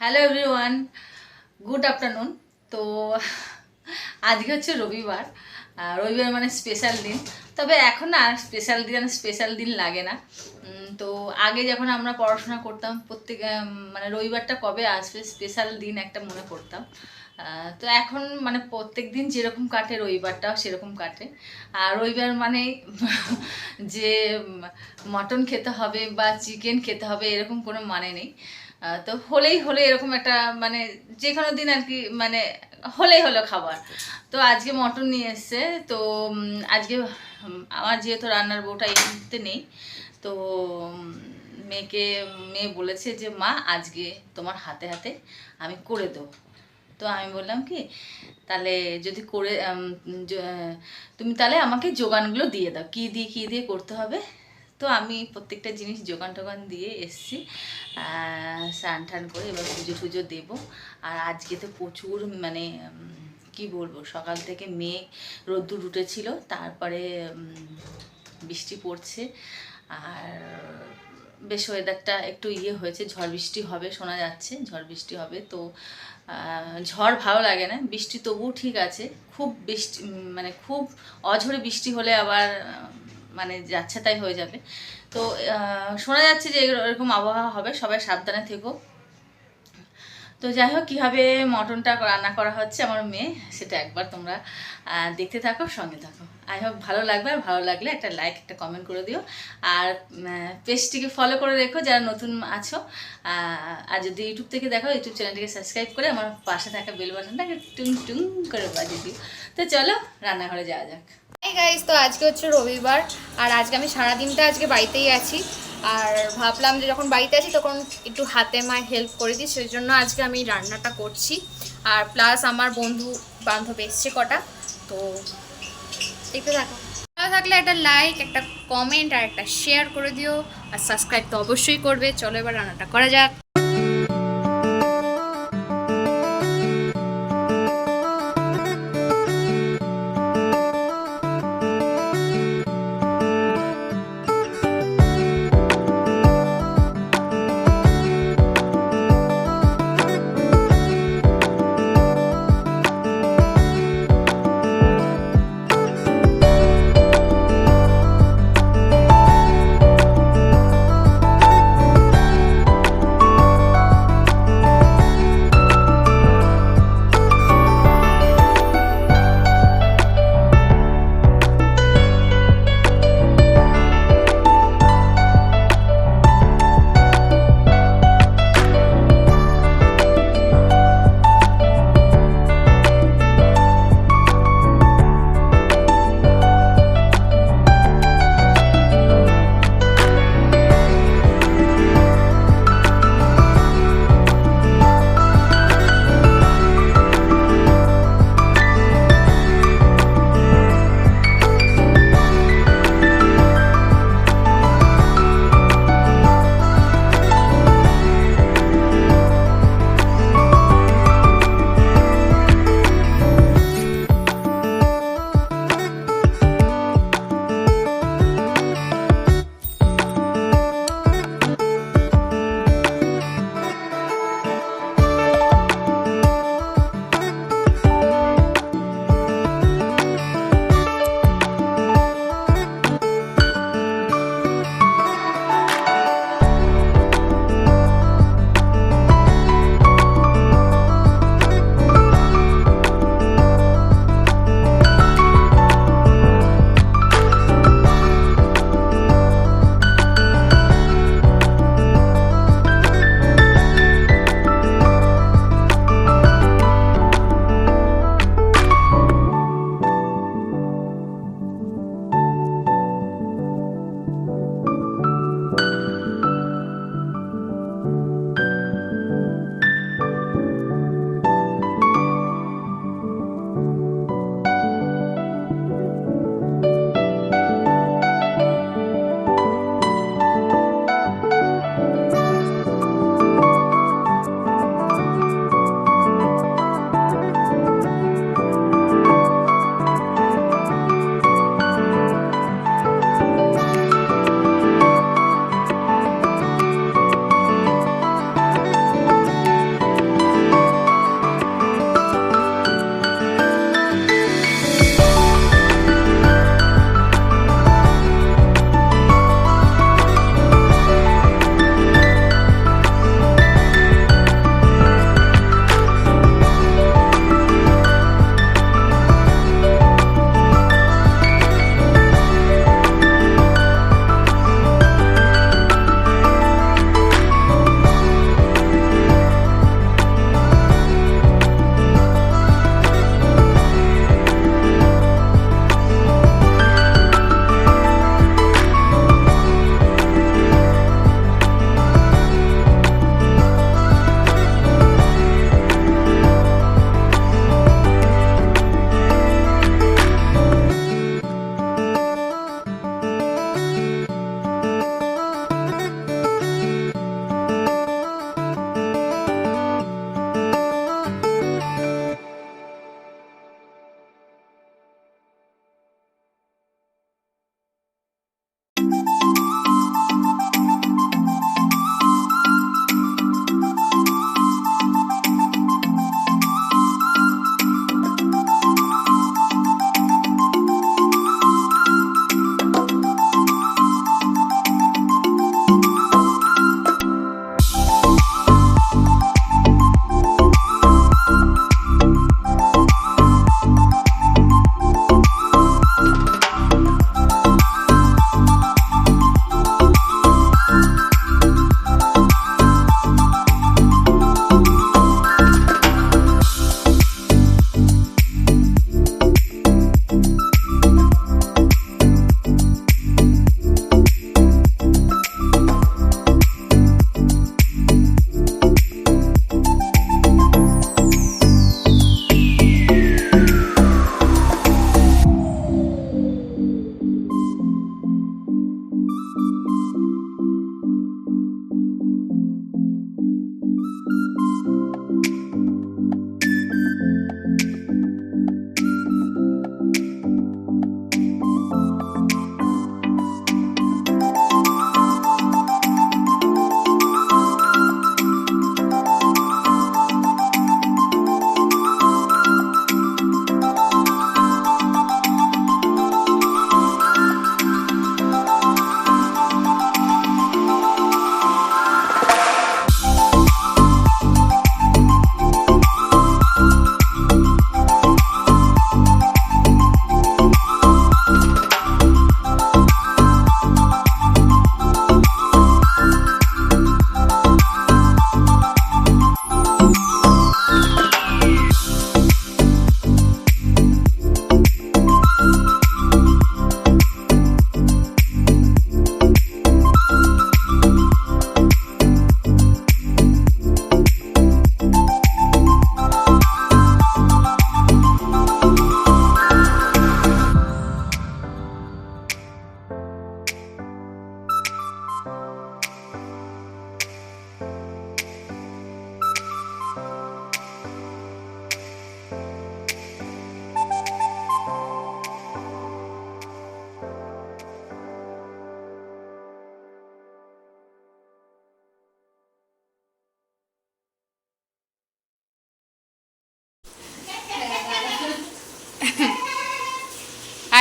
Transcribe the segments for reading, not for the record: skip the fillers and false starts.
Hello everyone, good afternoon. তো আজকে হচ্ছে রবিবার। রবিবার মানে স্পেশাল দিন। তবে এখন না স্পেশাল দিন লাগে না। তো আগে যখন আমরা পড়াশোনা করতাম প্রত্যেক মানে রবিবারটা কবে আসবে স্পেশাল দিন একটা মনে করতাম। তো এখন মানে প্রত্যেক দিন যেরকম কাটে রবিবারটাও সেরকম কাটে। আর রবিবার মানে যে মটন খেতে হবে বা চিকেন খেতে হবে এরকম কোনো মানে নেই। তো হলে এরকম একটা মানে যে কোনো দিন আর কি মানে হলেই হলো খাবার। তো আজকে মটন নিয়ে এসছে। তো আজকে আমার যেহেতু রান্নার বউটা এই মুহূর্তে নেই, তো মেয়ে বলেছে যে মা আজকে তোমার হাতে হাতে আমি করে দেবো। তো আমি বললাম কি তাহলে যদি করে তুমি তাহলে আমাকে যোগানগুলো দিয়ে দাও, কী দিয়ে করতে হবে। তো আমি প্রত্যেকটা জিনিস যোগান টোগান দিয়ে এসছি। স্নান টান করে এবার পুজো টুজো দেবো। আর আজকে তো প্রচুর মানে কি বলবো, সকাল থেকে মেঘ রোদ্দুর উঠেছিল, তারপরে বৃষ্টি পড়ছে। আর বেশ ওয়েদারটা একটু হয়েছে, ঝড় বৃষ্টি হবে শোনা যাচ্ছে, ঝড় বৃষ্টি হবে। তো ঝড় ভালো লাগে না, বৃষ্টি তবুও ঠিক আছে। খুব বৃষ্টি মানে খুব অঝোরে বৃষ্টি হলে আবার মানে যাচ্ছে তাই হয়ে যাবে। তো শোনা যাচ্ছে যে এরকম আবহাওয়া হবে, সবাই সাবধানে থেকো। তো যাই হোক, কীভাবে মটনটা রান্না করা হচ্ছে আমার মেয়ে, সেটা একবার তোমরা দেখতে থাকো, সঙ্গে থাকো। আই হোপ ভালো লাগবে। আর ভালো লাগলে একটা লাইক একটা কমেন্ট করে দিও। আর পেজটিকে ফলো করে রেখো যারা নতুন আছো। আর যদি ইউটিউব থেকে দেখো, ইউটিউব চ্যানেলটিকে সাবস্ক্রাইব করে আমার পাশে থাকা বেল বাটনটাকে টুং টুং করে বাজিয়ে দিও। তো চলো রান্নাঘরে যাওয়া যাক। হাই গাইস, তো আজকে হচ্ছে রবিবার আর আজকে আমি সারাদিনটা আজকে বাড়িতেই আছি। আর ভাবলাম যে যখন বাড়িতে আছি তখন একটু হাতে মায়ের হেল্প করে দিই, সেই জন্য আজকে আমি রান্নাটা করছি। আর প্লাস আমার বন্ধু বান্ধব এসছে কটা, তো দেখতে থাকো। ভালো থাকলে একটা লাইক একটা কমেন্ট আর একটা শেয়ার করে দিও। আর সাবস্ক্রাইব তো অবশ্যই করবে। চলো এবার রান্নাটা করা যাক।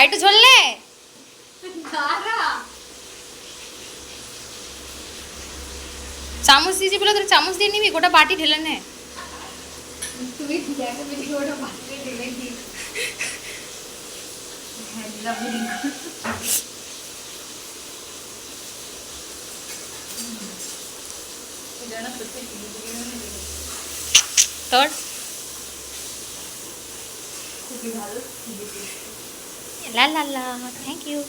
একটু ঝরলে চামচ দিয়েছি বলে তোর চামচ দিয়ে নিবি, গোটা বাটি ঢেলে নে। তুমি দেখো ভিডিওটা বাচ্চা ঢেলে দি। হ্যাঁ দিলাম তোর খুবই ভালো। লা লা লা, থ্যাংক ইউ।